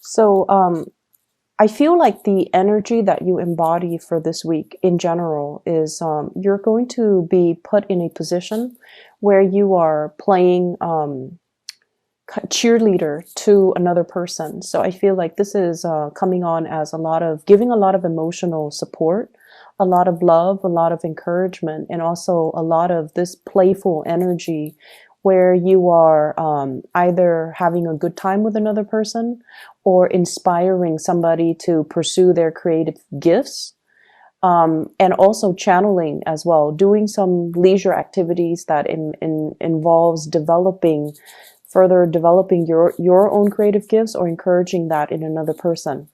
So I feel like the energy that you embody for this week in general is you're going to be put in a position where you are playing cheerleader to another person. So I feel like this is coming on as a lot of giving a lot of emotional support, a lot of love, a lot of encouragement, and also a lot of this playful energy where you are either having a good time with another person or inspiring somebody to pursue their creative gifts. And also channeling as well, doing some leisure activities that involves further developing your own creative gifts or encouraging that in another person.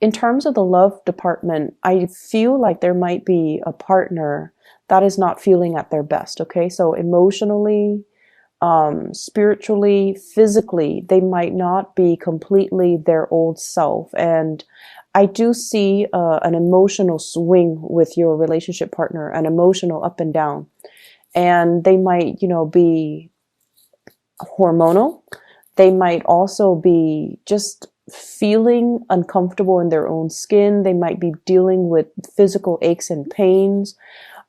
In terms of the love department, I feel like there might be a partner that is not feeling at their best. Okay, so emotionally, spiritually, physically, they might not be completely their old self. And I do see an emotional swing with your relationship partner, an emotional up and down. And they might, be hormonal. They might also be just feeling uncomfortable in their own skin. They might be dealing with physical aches and pains.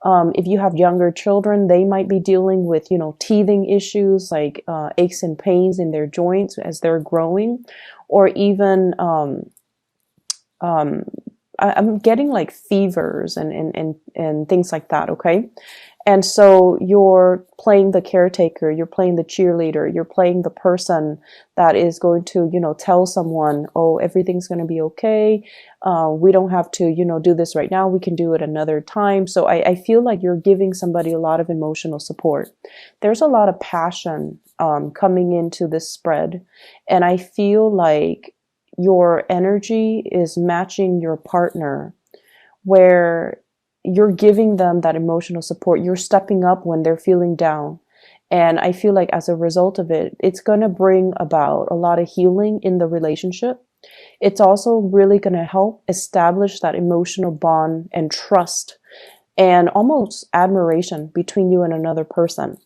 If you have younger children, they might be dealing with, teething issues like aches and pains in their joints as they're growing, or even I'm getting like fevers and things like that. Okay. And so you're playing the caretaker, you're playing the cheerleader, you're playing the person that is going to, tell someone, oh, everything's going to be okay. We don't have to, do this right now. We can do it another time. So I feel like you're giving somebody a lot of emotional support. There's a lot of passion coming into this spread. And I feel like your energy is matching your partner, where you're giving them that emotional support. You're stepping up when they're feeling down. And I feel like as a result of it, it's going to bring about a lot of healing in the relationship. It's also really going to help establish that emotional bond and trust and almost admiration between you and another person.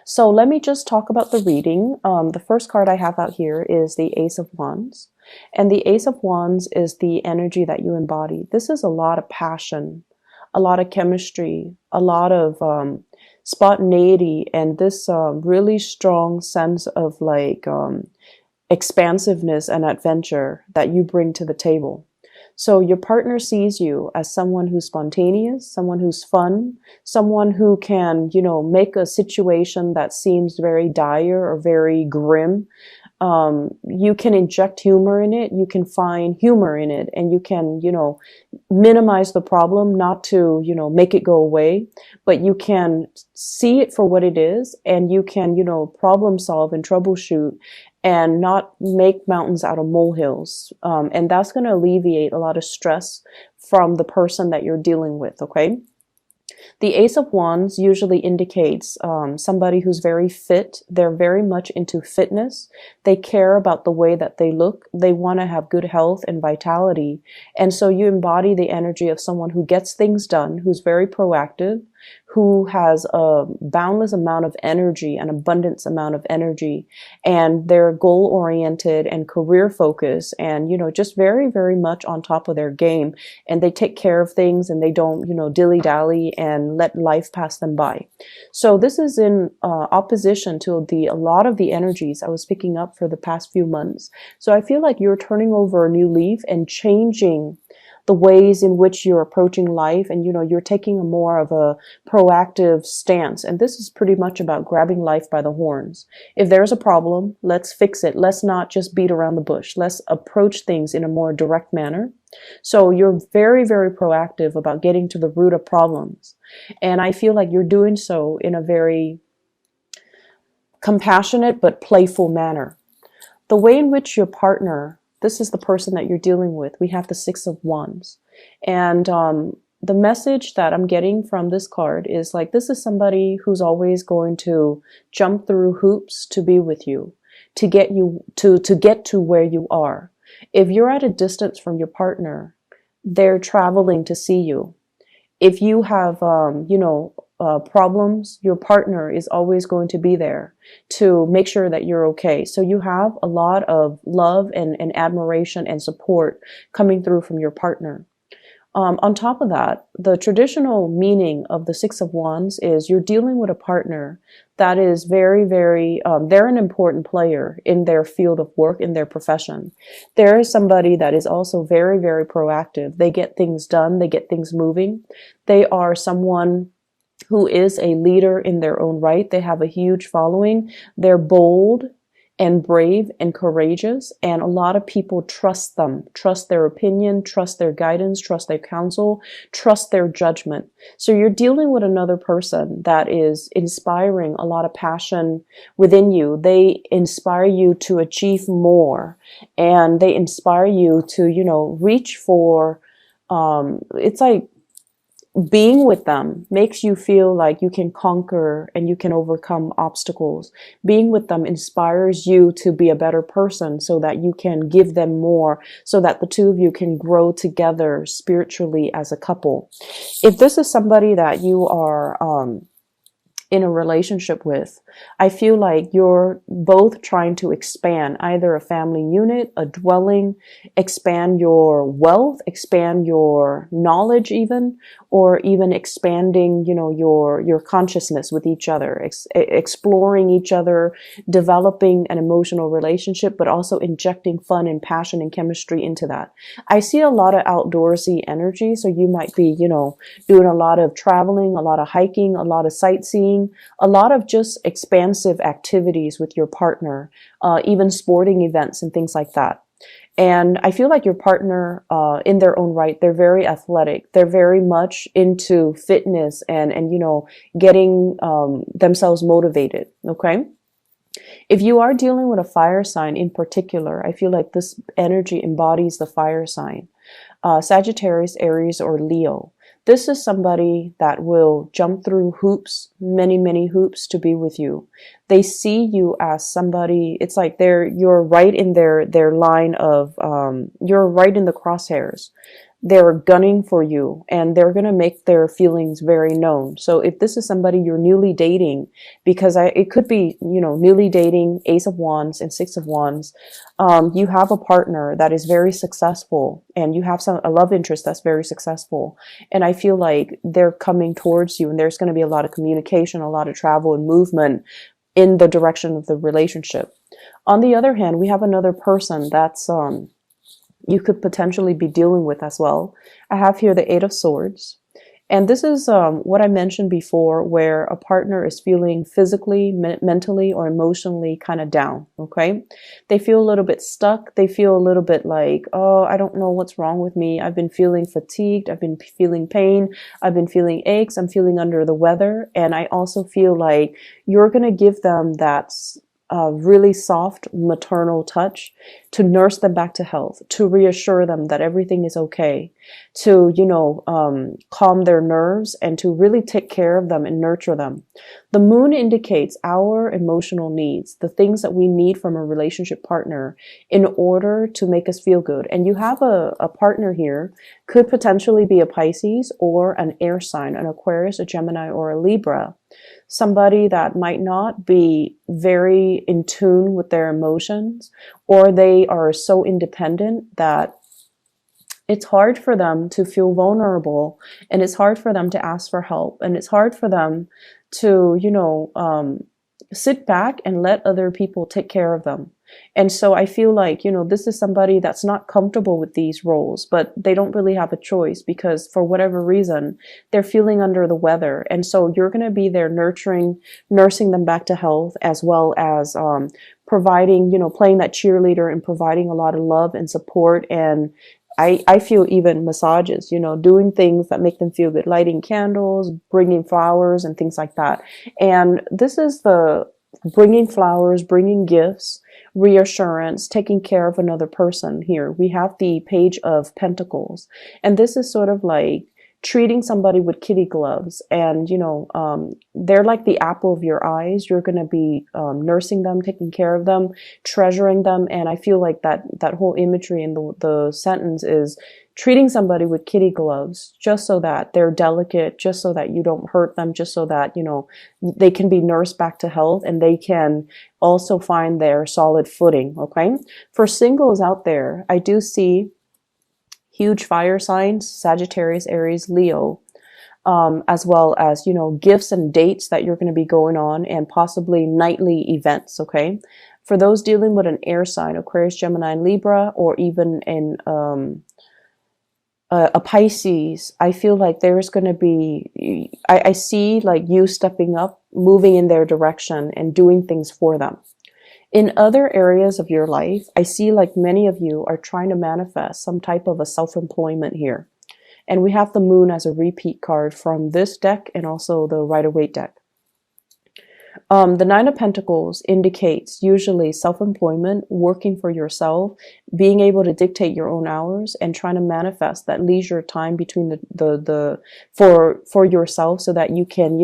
So let me just talk about the reading. The first card I have out here is the Ace of Wands. And the Ace of Wands is the energy that you embody. This is a lot of passion, a lot of chemistry, a lot of spontaneity, and this really strong sense of expansiveness and adventure that you bring to the table. So your partner sees you as someone who's spontaneous, someone who's fun, someone who can, make a situation that seems very dire or very grim. You can inject humor in it. You can find humor in it, and you can, minimize the problem, not to, make it go away, but you can see it for what it is, and you can, problem solve and troubleshoot and not make mountains out of molehills. And that's going to alleviate a lot of stress from the person that you're dealing with. Okay. The Ace of Wands usually indicates somebody who's very fit. They're very much into fitness. They care about the way that they look. They want to have good health and vitality. And so you embody the energy of someone who gets things done, who's very proactive, who has a boundless amount of energy, an abundance amount of energy, and they're goal oriented and career focused and, just very, very much on top of their game. And they take care of things and they don't, dilly dally and let life pass them by. So this is in opposition to a lot of the energies I was picking up for the past few months. So I feel like you're turning over a new leaf and changing the ways in which you're approaching life, and you're taking a more of a proactive stance. And this is pretty much about grabbing life by the horns. If there's a problem, let's fix it. Let's not just beat around the bush. Let's approach things in a more direct manner. So you're very, very proactive about getting to the root of problems. And I feel like you're doing so in a very compassionate but playful manner. The way in which your partner, this is the person that you're dealing with. We have the Six of Wands. And the message that I'm getting from this card is like, this is somebody who's always going to jump through hoops to be with you, to get you to get to where you are. If you're at a distance from your partner, they're traveling to see you. If you have, problems, your partner is always going to be there to make sure that you're okay. So you have a lot of love and admiration and support coming through from your partner. On top of that, the traditional meaning of the Six of Wands is you're dealing with a partner that is very, very, they're an important player in their field of work, in their profession. There is somebody that is also very, very proactive. They get things done. They get things moving. They are someone who is a leader in their own right. They have a huge following. They're bold and brave and courageous, and a lot of people trust them, trust their opinion, trust their guidance, trust their counsel, trust their judgment. So you're dealing with another person that is inspiring a lot of passion within you. They inspire you to achieve more, and they inspire you to, reach for, it's like, being with them makes you feel like you can conquer and you can overcome obstacles. Being with them inspires you to be a better person so that you can give them more, so that the two of you can grow together spiritually as a couple. If this is somebody that you are in a relationship with, I feel like you're both trying to expand either a family unit, a dwelling, expand your wealth, expand your knowledge even, or even expanding, your consciousness with each other, exploring each other, developing an emotional relationship, but also injecting fun and passion and chemistry into that. I see a lot of outdoorsy energy. So you might be, doing a lot of traveling, a lot of hiking, a lot of sightseeing, a lot of just expansive activities with your partner, even sporting events and things like that. And I feel like your partner, in their own right, they're very athletic. They're very much into fitness and getting themselves motivated. Okay. If you are dealing with a fire sign in particular, I feel like this energy embodies the fire sign. Sagittarius, Aries, or Leo. This is somebody that will jump through hoops, many, many hoops to be with you. They see you as somebody, it's like you're right in their line of, you're right in the crosshairs. They're gunning for you and they're going to make their feelings very known. So if this is somebody you're newly dating, because it could be, newly dating, Ace of Wands and Six of Wands, you have a partner that is very successful and you have a love interest that's very successful. And I feel like they're coming towards you and there's going to be a lot of communication, a lot of travel and movement in the direction of the relationship. On the other hand, we have another person that's, you could potentially be dealing with as well. I have here the Eight of Swords. And this is what I mentioned before, where a partner is feeling physically, mentally, or emotionally kind of down, okay? They feel a little bit stuck. They feel a little bit like, oh, I don't know what's wrong with me. I've been feeling fatigued. I've been feeling pain. I've been feeling aches. I'm feeling under the weather. And I also feel like you're going to give them that really soft maternal touch to nurse them back to health, to reassure them that everything is okay, to, calm their nerves and to really take care of them and nurture them. The moon indicates our emotional needs, the things that we need from a relationship partner in order to make us feel good. And you have a partner here, could potentially be a Pisces or an air sign, an Aquarius, a Gemini, or a Libra. Somebody that might not be very in tune with their emotions, or they are so independent that it's hard for them to feel vulnerable, and it's hard for them to ask for help, and it's hard for them to, sit back and let other people take care of them. And so I feel like, this is somebody that's not comfortable with these roles, but they don't really have a choice because for whatever reason, they're feeling under the weather. And so you're going to be there nursing them back to health, as well as providing, playing that cheerleader and providing a lot of love and support. And I feel even massages, doing things that make them feel good, lighting candles, bringing flowers and things like that. And this is the bringing flowers, bringing gifts, reassurance, taking care of another person here. We have the Page of Pentacles. And this is sort of like treating somebody with kitty gloves, and they're like the apple of your eyes. You're going to be nursing them, taking care of them, treasuring them. And I feel like that whole imagery in the sentence is treating somebody with kitty gloves just so that they're delicate, just so that you don't hurt them, just so that, they can be nursed back to health and they can also find their solid footing. Okay. For singles out there, I do see huge fire signs, Sagittarius, Aries, Leo, as well as, gifts and dates that you're going to be going on and possibly nightly events. Okay. For those dealing with an air sign, Aquarius, Gemini, and Libra, or even in, a Pisces, I feel like there's going to be, I see like you stepping up, moving in their direction and doing things for them. In other areas of your life, I see like many of you are trying to manifest some type of a self-employment here. And we have the moon as a repeat card from this deck and also the Rider-Waite deck. The Nine of Pentacles indicates usually self-employment, working for yourself, being able to dictate your own hours, and trying to manifest that leisure time between for yourself so that you can,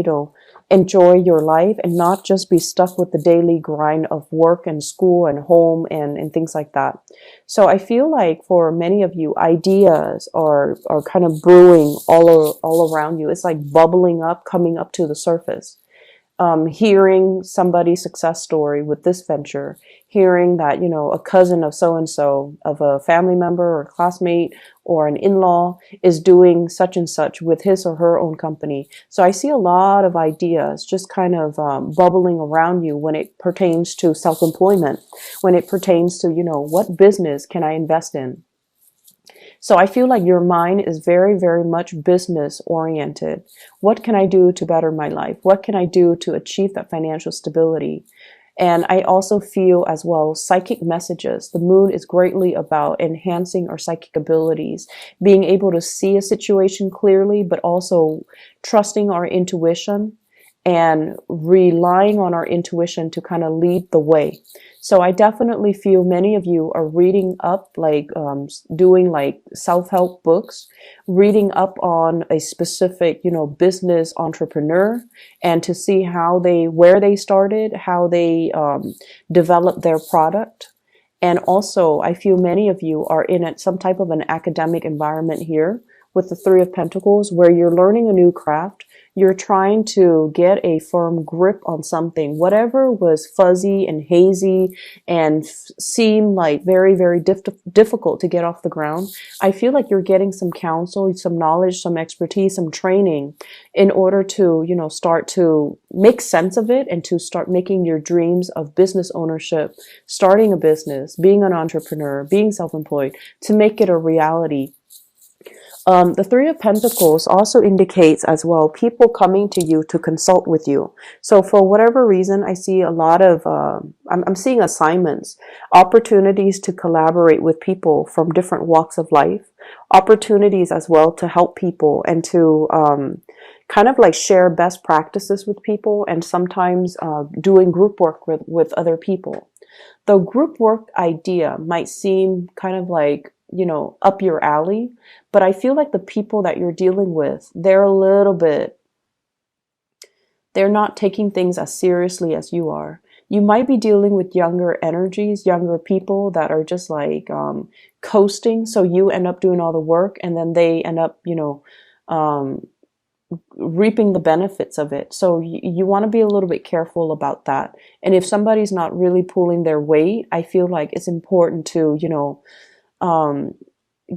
enjoy your life and not just be stuck with the daily grind of work and school and home and things like that. So I feel like for many of you, ideas are kind of brewing all around you. It's like bubbling up, coming up to the surface. Hearing somebody's success story with this venture, hearing that, a cousin of so-and-so, of a family member or a classmate or an in-law is doing such and such with his or her own company. So I see a lot of ideas just kind of bubbling around you when it pertains to self-employment, when it pertains to, what business can I invest in? So I feel like your mind is very, very much business oriented. What can I do to better my life? What can I do to achieve that financial stability? And I also feel as well psychic messages. The moon is greatly about enhancing our psychic abilities, being able to see a situation clearly, but also trusting our intuition and relying on our intuition to kind of lead the way. So I definitely feel many of you are reading up, like doing like self-help books, reading up on a specific, business entrepreneur, and to see where they started, how they developed their product. And also, I feel many of you are in some type of an academic environment here with the Three of Pentacles, where you're learning a new craft. You're trying to get a firm grip on something. Whatever was fuzzy and hazy and seemed like very, very difficult to get off the ground, I feel like you're getting some counsel, some knowledge, some expertise, some training in order to, start to make sense of it and to start making your dreams of business ownership, starting a business, being an entrepreneur, being self-employed, to make it a reality. The Three of Pentacles also indicates as well people coming to you to consult with you. So for whatever reason, I see a lot of, I'm seeing assignments, opportunities to collaborate with people from different walks of life, opportunities as well to help people and to kind of like share best practices with people, and sometimes doing group work with other people. The group work idea might seem kind of like, up your alley, but I feel like the people that you're dealing with, they're not taking things as seriously as you are. You might be dealing with younger energies, younger people that are just like coasting. So you end up doing all the work and then they end up, reaping the benefits of it. So you want to be a little bit careful about that. And if somebody's not really pulling their weight, I feel like it's important to,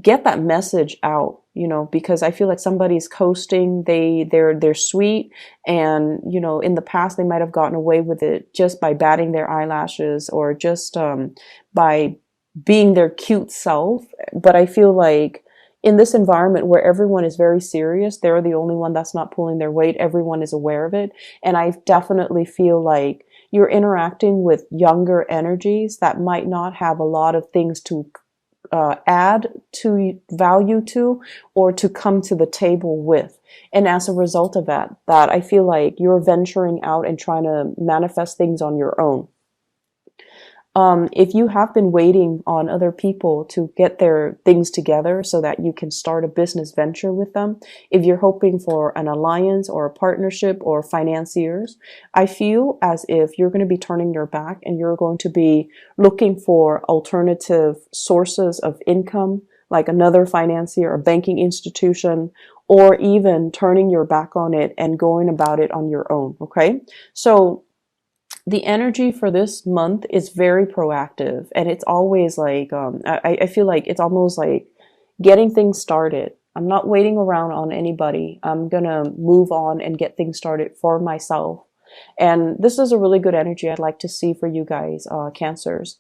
get that message out, because I feel like somebody's coasting. They're sweet, and in the past they might have gotten away with it just by batting their eyelashes or just by being their cute self. But I feel like in this environment where everyone is very serious, they're the only one that's not pulling their weight. Everyone is aware of it, and I definitely feel like you're interacting with younger energies that might not have a lot of things to add to value to or to come to the table with. And as a result of that I feel like you're venturing out and trying to manifest things on your own. If you have been waiting on other people to get their things together so that you can start a business venture with them, if you're hoping for an alliance or a partnership or financiers, I feel as if you're going to be turning your back and you're going to be looking for alternative sources of income, like another financier or banking institution, or even turning your back on it and going about it on your own. Okay. So the energy for this month is very proactive, and it's always like, I feel like it's almost like getting things started. I'm not waiting around on anybody. I'm gonna move on and get things started for myself. And this is a really good energy I'd like to see for you guys, Cancers.